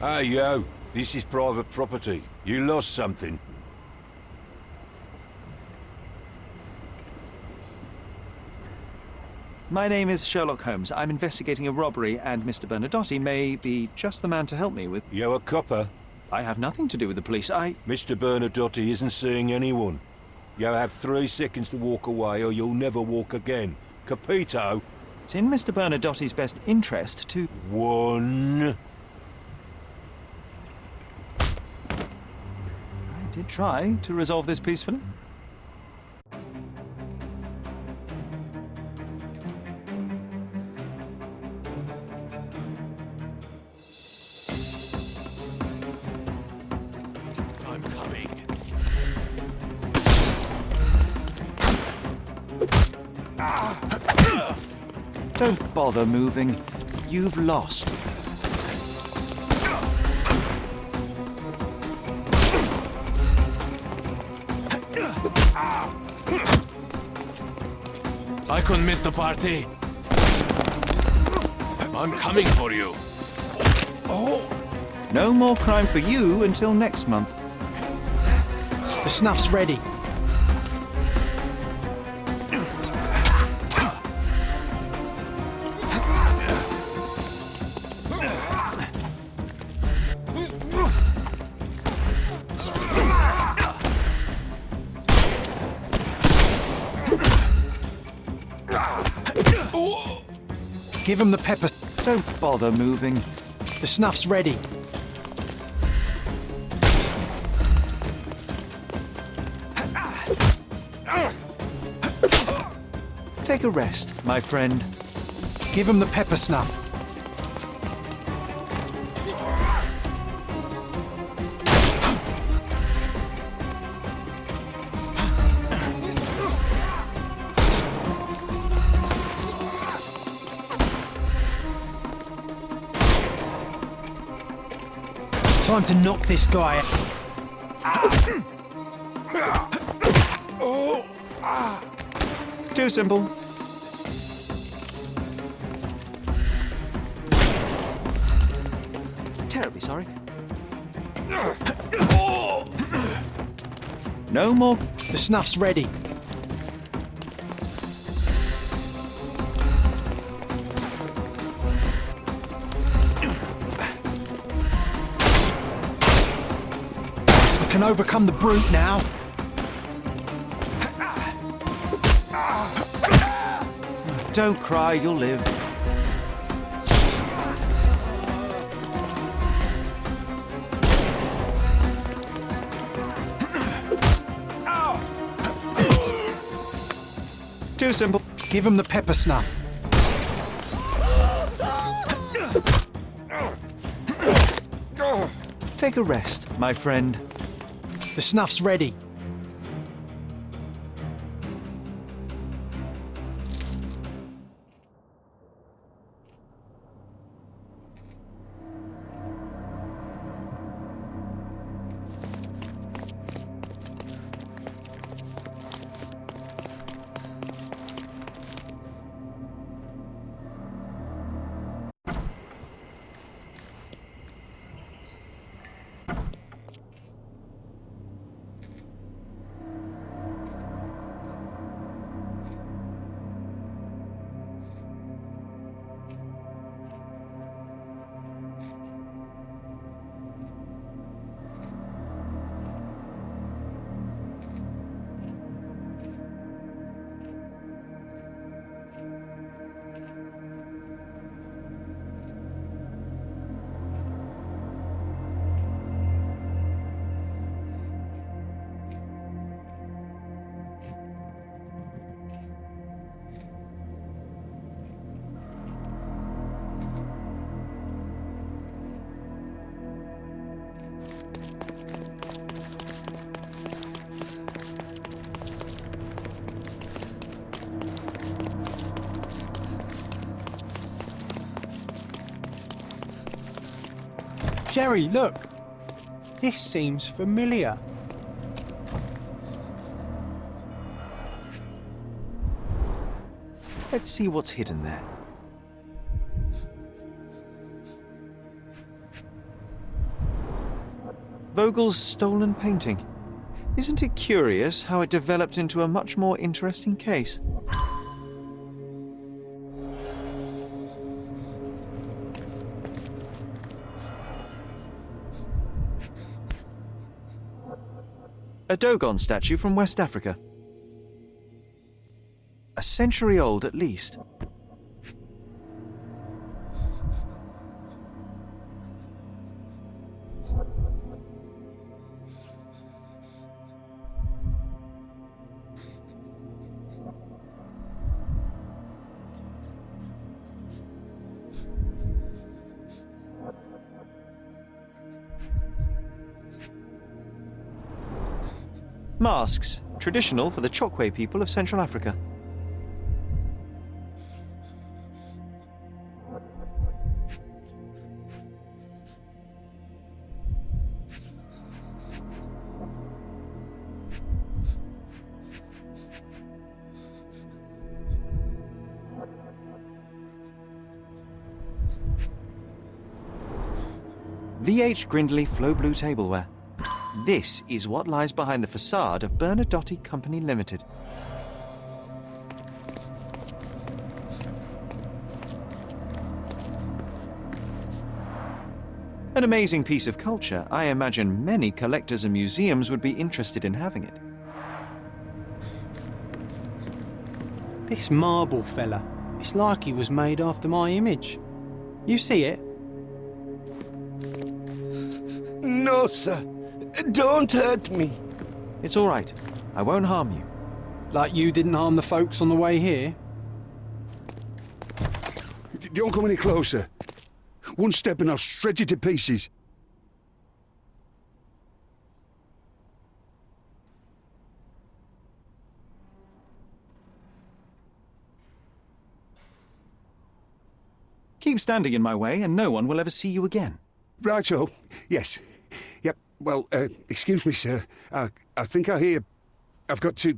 Hey, yo. This is private property. You lost something. My name is Sherlock Holmes. I'm investigating a robbery, and Mr. Bernadotte may be just the man to help me with... You a copper? I have nothing to do with the police. Mr. Bernadotte isn't seeing anyone. You have 3 seconds to walk away, or you'll never walk again. Capito? It's in Mr. Bernadotte's best interest to... 1... I did try to resolve this peacefully. I'm coming. Don't bother moving. You've lost. I couldn't miss the party. I'm coming for you. No more crime for you until next month. The snuff's ready. Give him the pepper. Don't bother moving. The snuff's ready. Take a rest, my friend. Give him the pepper snuff. Time to knock this guy out. Too simple. Terribly sorry. No more. The snuff's ready. We can overcome the brute now. Don't cry, you'll live. Too simple. Give him the pepper snuff. Take a rest, my friend. The snuff's ready. Sherry, look! This seems familiar. Let's see what's hidden there. Vogel's stolen painting. Isn't it curious how it developed into a much more interesting case? A Dogon statue from West Africa. A century old at least. Masks, traditional for the Chokwe people of Central Africa. VH Grindley Flow Blue Tableware. This is what lies behind the facade of Bernadotte Company Limited. An amazing piece of culture. I imagine many collectors and museums would be interested in having it. This marble fella, it's like he was made after my image. You see it? No, sir. Don't hurt me. It's all right. I won't harm you. Like you didn't harm the folks on the way here? Don't come any closer. One step and I'll shred you to pieces. Keep standing in my way and no one will ever see you again. Righto. Yes. Yep. Well, excuse me, sir. I think I hear... I've got to...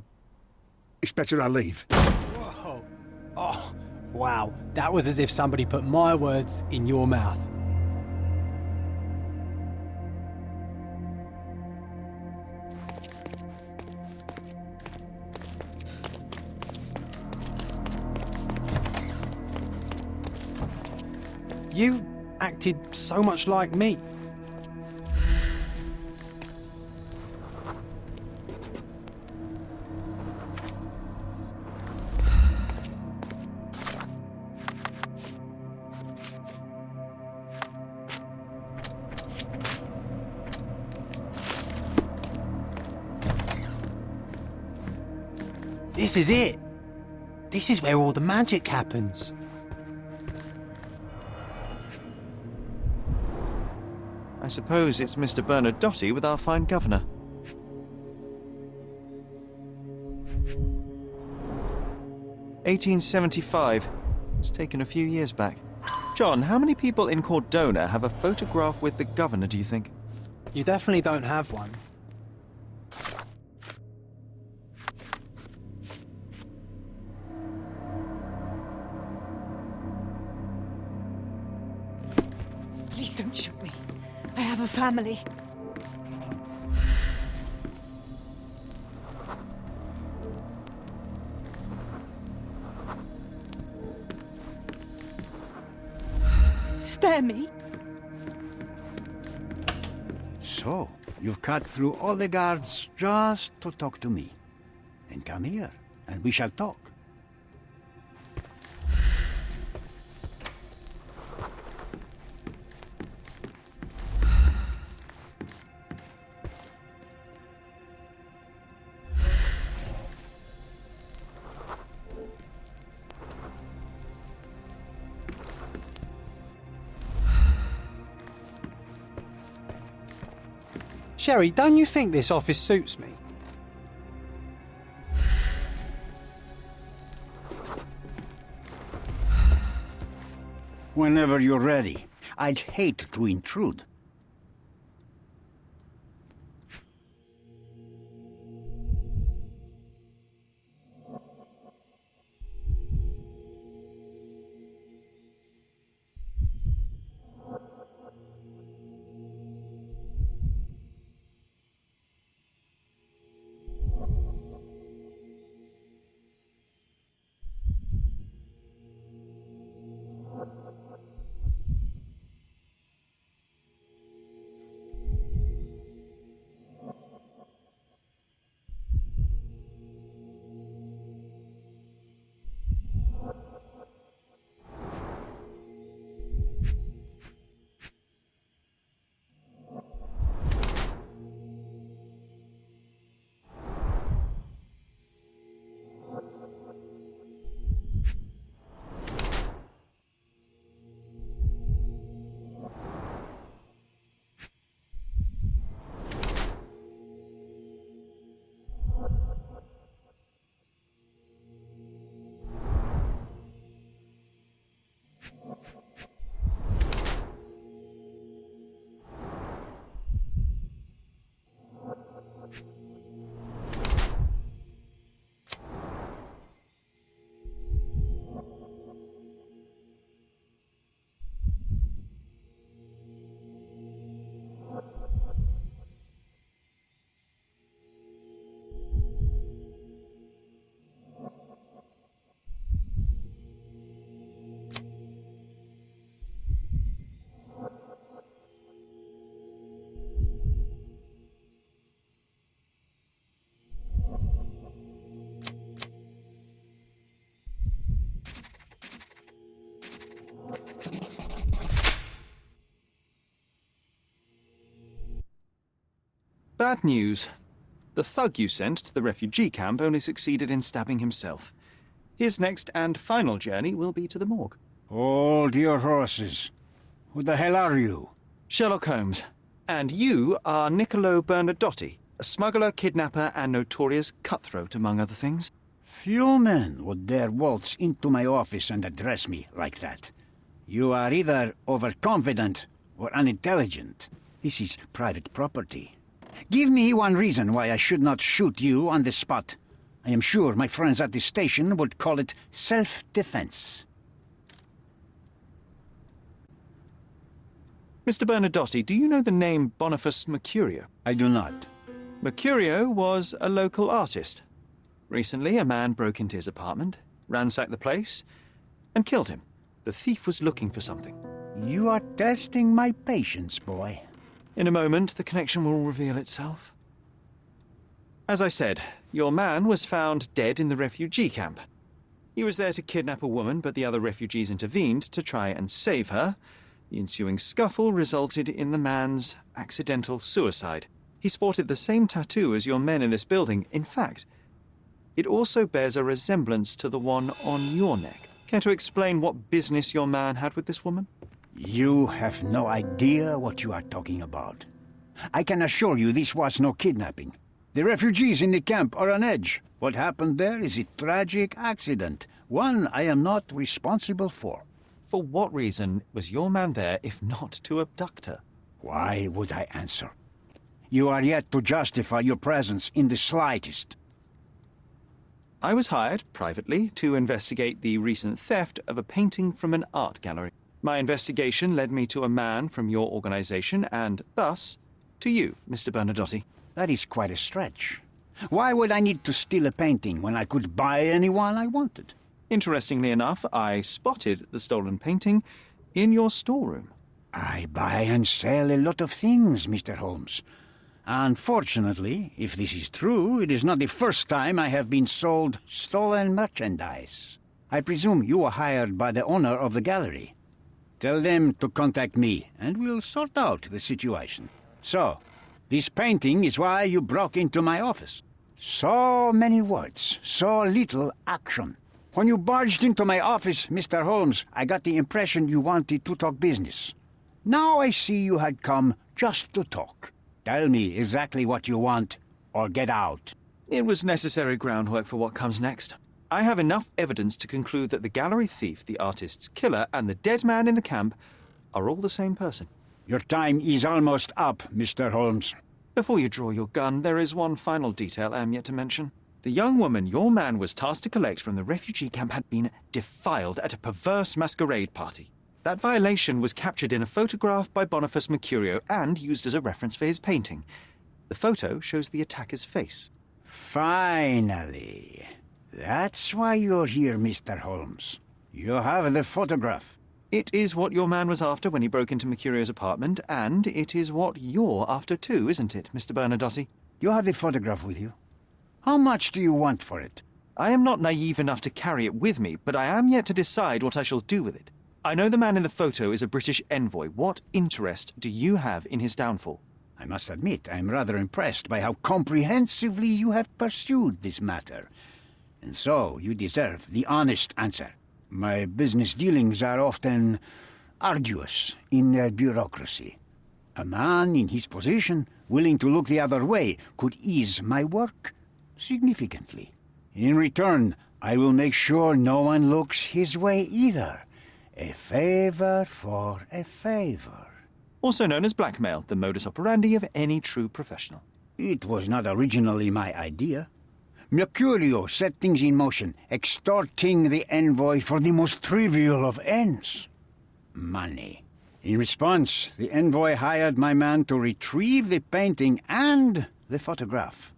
It's better I leave. Whoa. Oh, wow. That was as if somebody put my words in your mouth. You acted so much like me. This is it. This is where all the magic happens. I suppose it's Mr. Bernadotte with our fine governor. (1875). It's taken a few years back. John, how many people in Cordona have a photograph with the governor, do you think? You definitely don't have one. Please don't shoot me. I have a family. Spare me. So, you've cut through all the guards just to talk to me. Then come here, and we shall talk. Sherry, don't you think this office suits me? Whenever you're ready. I'd hate to intrude. Bad news. The thug you sent to the refugee camp only succeeded in stabbing himself. His next and final journey will be to the morgue. Hold your horses. Who the hell are you? Sherlock Holmes. And you are Niccolo Bernadotti, a smuggler, kidnapper, and notorious cutthroat, among other things. Few men would dare waltz into my office and address me like that. You are either overconfident or unintelligent. This is private property. Give me one reason why I should not shoot you on the spot. I am sure my friends at the station would call it self-defense. Mr. Bernadotti, do you know the name Boniface Mercurio? I do not. Mercurio was a local artist. Recently, a man broke into his apartment, ransacked the place, and killed him. The thief was looking for something. You are testing my patience, boy. In a moment, the connection will reveal itself. As I said, your man was found dead in the refugee camp. He was there to kidnap a woman, but the other refugees intervened to try and save her. The ensuing scuffle resulted in the man's accidental suicide. He sported the same tattoo as your men in this building. In fact, it also bears a resemblance to the one on your neck. Care to explain what business your man had with this woman? You have no idea what you are talking about. I can assure you this was no kidnapping. The refugees in the camp are on edge. What happened there is a tragic accident, one I am not responsible for. For what reason was your man there if not to abduct her? Why would I answer? You are yet to justify your presence in the slightest. I was hired, privately, to investigate the recent theft of a painting from an art gallery. My investigation led me to a man from your organization, and thus, to you, Mr. Bernadotti. That is quite a stretch. Why would I need to steal a painting when I could buy anyone I wanted? Interestingly enough, I spotted the stolen painting in your storeroom. I buy and sell a lot of things, Mr. Holmes. Unfortunately, if this is true, it is not the first time I have been sold stolen merchandise. I presume you were hired by the owner of the gallery. Tell them to contact me, and we'll sort out the situation. So, this painting is why you broke into my office. So many words, so little action. When you barged into my office, Mr. Holmes, I got the impression you wanted to talk business. Now I see you had come just to talk. Tell me exactly what you want, or get out. It was necessary groundwork for what comes next. I have enough evidence to conclude that the gallery thief, the artist's killer, and the dead man in the camp are all the same person. Your time is almost up, Mr. Holmes. Before you draw your gun, there is one final detail I am yet to mention. The young woman your man was tasked to collect from the refugee camp had been defiled at a perverse masquerade party. That violation was captured in a photograph by Boniface Mercurio and used as a reference for his painting. The photo shows the attacker's face. Finally. That's why you're here, Mr. Holmes. You have the photograph. It is what your man was after when he broke into Mercurio's apartment, and it is what you're after too, isn't it, Mr. Bernadotte? You have the photograph with you. How much do you want for it? I am not naive enough to carry it with me, but I am yet to decide what I shall do with it. I know the man in the photo is a British envoy. What interest do you have in his downfall? I must admit, I am rather impressed by how comprehensively you have pursued this matter. And so, you deserve the honest answer. My business dealings are often arduous in their bureaucracy. A man in his position, willing to look the other way, could ease my work significantly. In return, I will make sure no one looks his way either. A favor for a favor. Also known as blackmail, the modus operandi of any true professional. It was not originally my idea. Mercurio set things in motion, extorting the envoy for the most trivial of ends. Money. In response, the envoy hired my man to retrieve the painting and the photograph,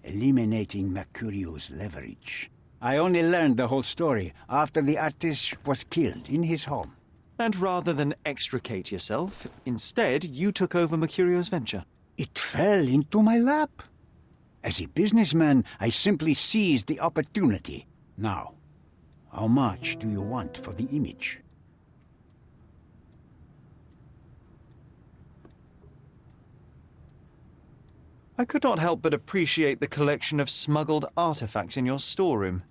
eliminating Mercurio's leverage. I only learned the whole story after the artist was killed in his home. And rather than extricate yourself, instead you took over Mercurio's venture. It fell into my lap. As a businessman, I simply seized the opportunity. Now, how much do you want for the image? I could not help but appreciate the collection of smuggled artifacts in your storeroom.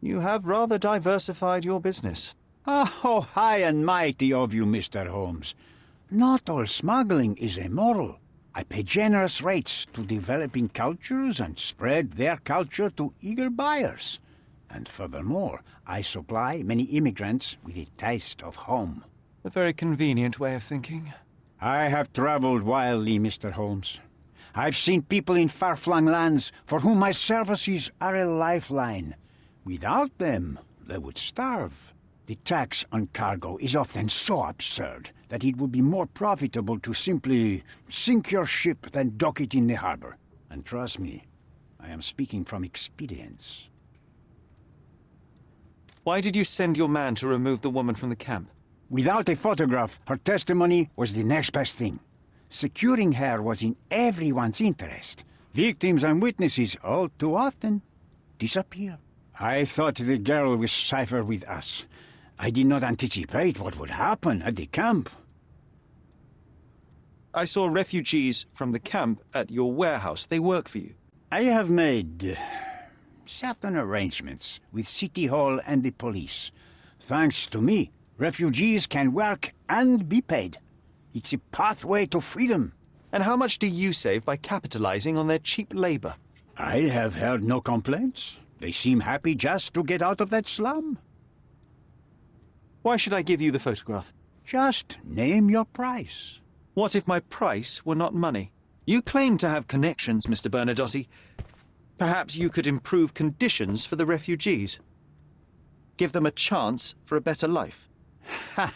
You have rather diversified your business. Oh, high and mighty of you, Mr. Holmes. Not all smuggling is immoral. I pay generous rates to developing cultures and spread their culture to eager buyers. And furthermore, I supply many immigrants with a taste of home. A very convenient way of thinking. I have traveled wildly, Mr. Holmes. I've seen people in far-flung lands for whom my services are a lifeline. Without them, they would starve. The tax on cargo is often so absurd that it would be more profitable to simply sink your ship than dock it in the harbor. And trust me, I am speaking from experience. Why did you send your man to remove the woman from the camp? Without a photograph, her testimony was the next best thing. Securing her was in everyone's interest. Victims and witnesses all too often disappear. I thought the girl was safer with us. I did not anticipate what would happen at the camp. I saw refugees from the camp at your warehouse. They work for you. I have made certain arrangements with City Hall and the police. Thanks to me, refugees can work and be paid. It's a pathway to freedom. And how much do you save by capitalizing on their cheap labor? I have heard no complaints. They seem happy just to get out of that slum. Why should I give you the photograph? Just name your price. What if my price were not money? You claim to have connections, Mr. Bernadotte. Perhaps you could improve conditions for the refugees. Give them a chance for a better life. Ha!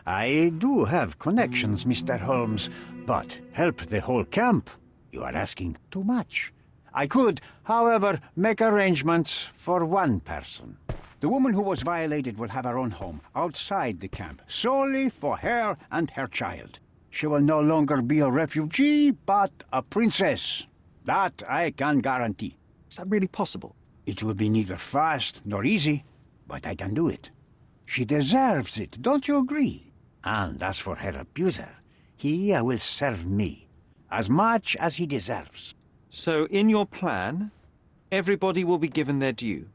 I do have connections, Mr. Holmes, but help the whole camp? You are asking too much. I could, however, make arrangements for one person. The woman who was violated will have her own home outside the camp, solely for her and her child. She will no longer be a refugee, but a princess. That I can guarantee. Is that really possible? It will be neither fast nor easy, but I can do it. She deserves it, don't you agree? And as for her abuser, he will serve me, as much as he deserves. So, in your plan, everybody will be given their due.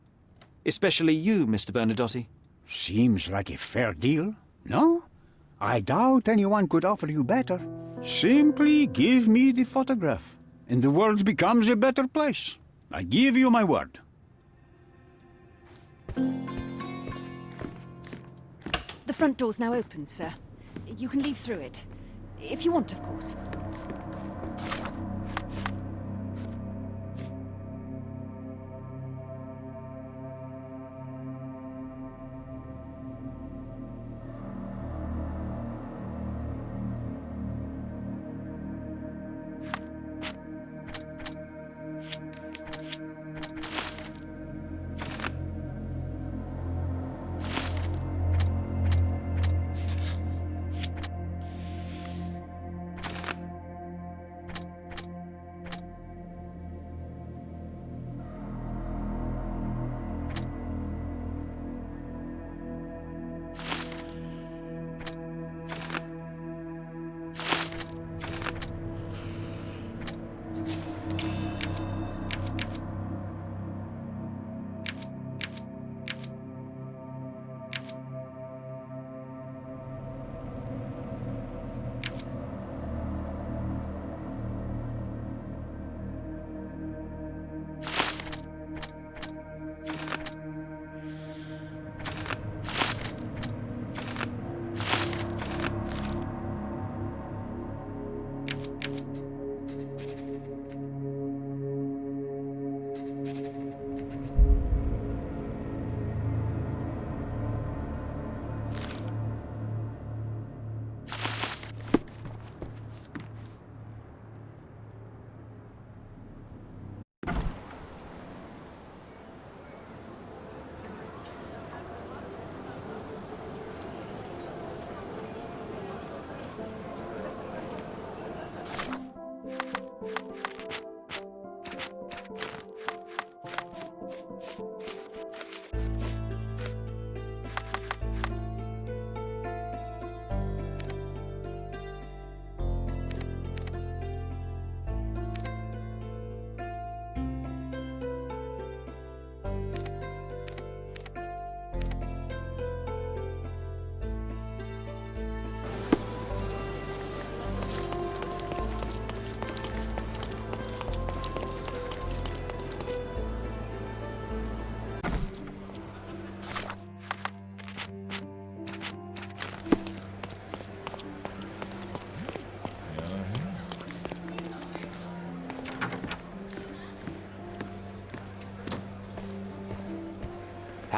Especially you, Mr. Bernadotte. Seems like a fair deal, no? I doubt anyone could offer you better. Simply give me the photograph, and the world becomes a better place. I give you my word. The front door's now open, sir. You can leave through it. If you want, of course.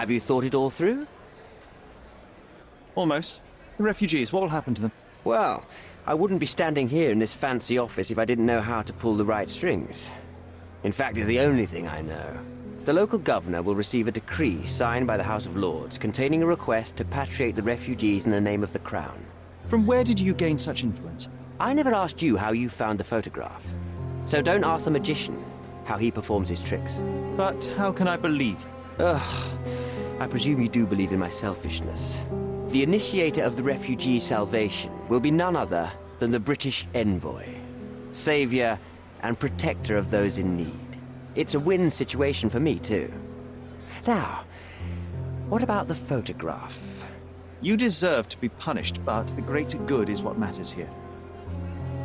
Have you thought it all through? Almost. The refugees, what will happen to them? Well, I wouldn't be standing here in this fancy office if I didn't know how to pull the right strings. In fact, it's the only thing I know. The local governor will receive a decree signed by the House of Lords containing a request to patriate the refugees in the name of the Crown. From where did you gain such influence? I never asked you how you found the photograph. So don't ask the magician how he performs his tricks. But how can I believe you? Ugh, I presume you do believe in my selfishness. The initiator of the refugee salvation will be none other than the British envoy, savior and protector of those in need. It's a win situation for me, too. Now, what about the photograph? You deserve to be punished, but the greater good is what matters here.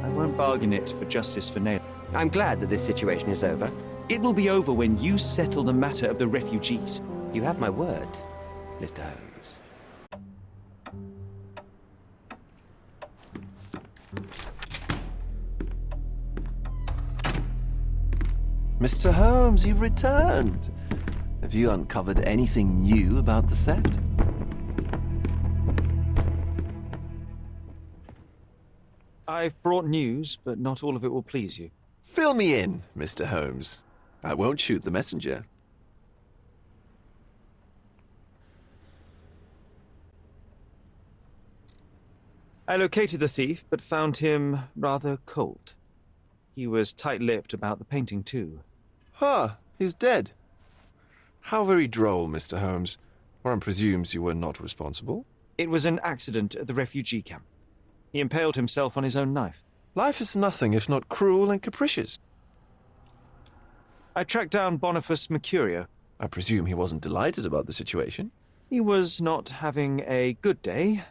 I won't bargain it for justice for Ned. I'm glad that this situation is over. It will be over when you settle the matter of the refugees. You have my word, Mr. Holmes. Mr. Holmes, you've returned. Have you uncovered anything new about the theft? I've brought news, but not all of it will please you. Fill me in, Mr. Holmes. I won't shoot the messenger. I located the thief, but found him rather cold. He was tight-lipped about the painting, too. Huh, he's dead. How very droll, Mr. Holmes. One presumes you were not responsible. It was an accident at the refugee camp. He impaled himself on his own knife. Life is nothing if not cruel and capricious. I tracked down Boniface Mercurio. I presume he wasn't delighted about the situation. He was not having a good day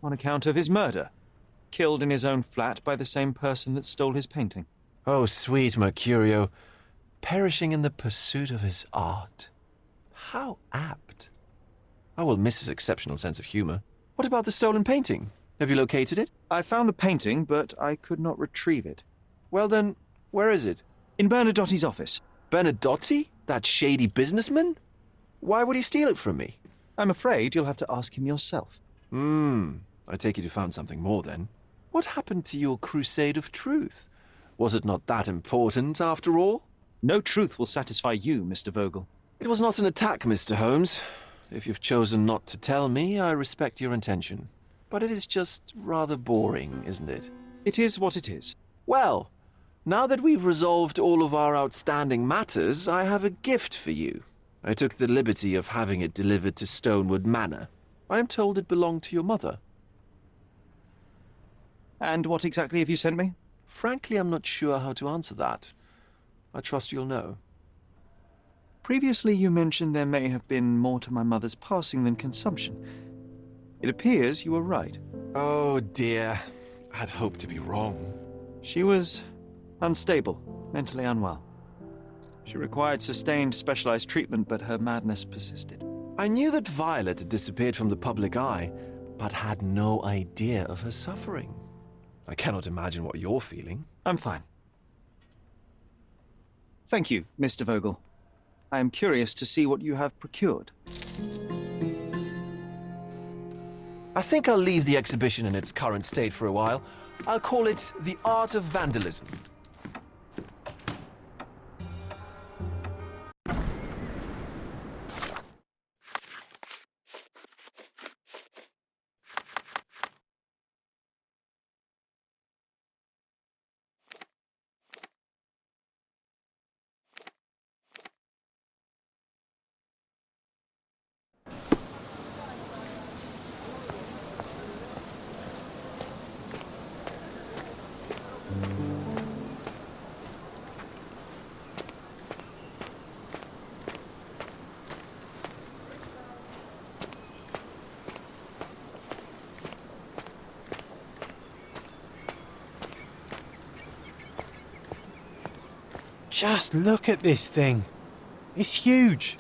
on account of his murder. Killed in his own flat by the same person that stole his painting. Oh, sweet Mercurio. Perishing in the pursuit of his art. How apt. I will miss his exceptional sense of humor. What about the stolen painting? Have you located it? I found the painting, but I could not retrieve it. Well then, where is it? In Bernadotti's office. Bernadotti? That shady businessman? Why would he steal it from me? I'm afraid you'll have to ask him yourself. I take it you found something more then. What happened to your crusade of truth? Was it not that important, after all? No truth will satisfy you, Mr. Vogel. It was not an attack, Mr. Holmes. If you've chosen not to tell me, I respect your intention. But it is just rather boring, isn't it? It is what it is. Well, now that we've resolved all of our outstanding matters, I have a gift for you. I took the liberty of having it delivered to Stonewood Manor. I am told it belonged to your mother. And what exactly have you sent me? Frankly, I'm not sure how to answer that. I trust you'll know. Previously, you mentioned there may have been more to my mother's passing than consumption. It appears you were right. Oh dear. I'd hoped to be wrong. She was unstable, mentally unwell. She required sustained, specialized treatment, but her madness persisted. I knew that Violet had disappeared from the public eye, but had no idea of her suffering. I cannot imagine what you're feeling. I'm fine. Thank you, Mr. Vogel. I am curious to see what you have procured. I think I'll leave the exhibition in its current state for a while. I'll call it The Art of Vandalism. Just look at this thing. It's huge.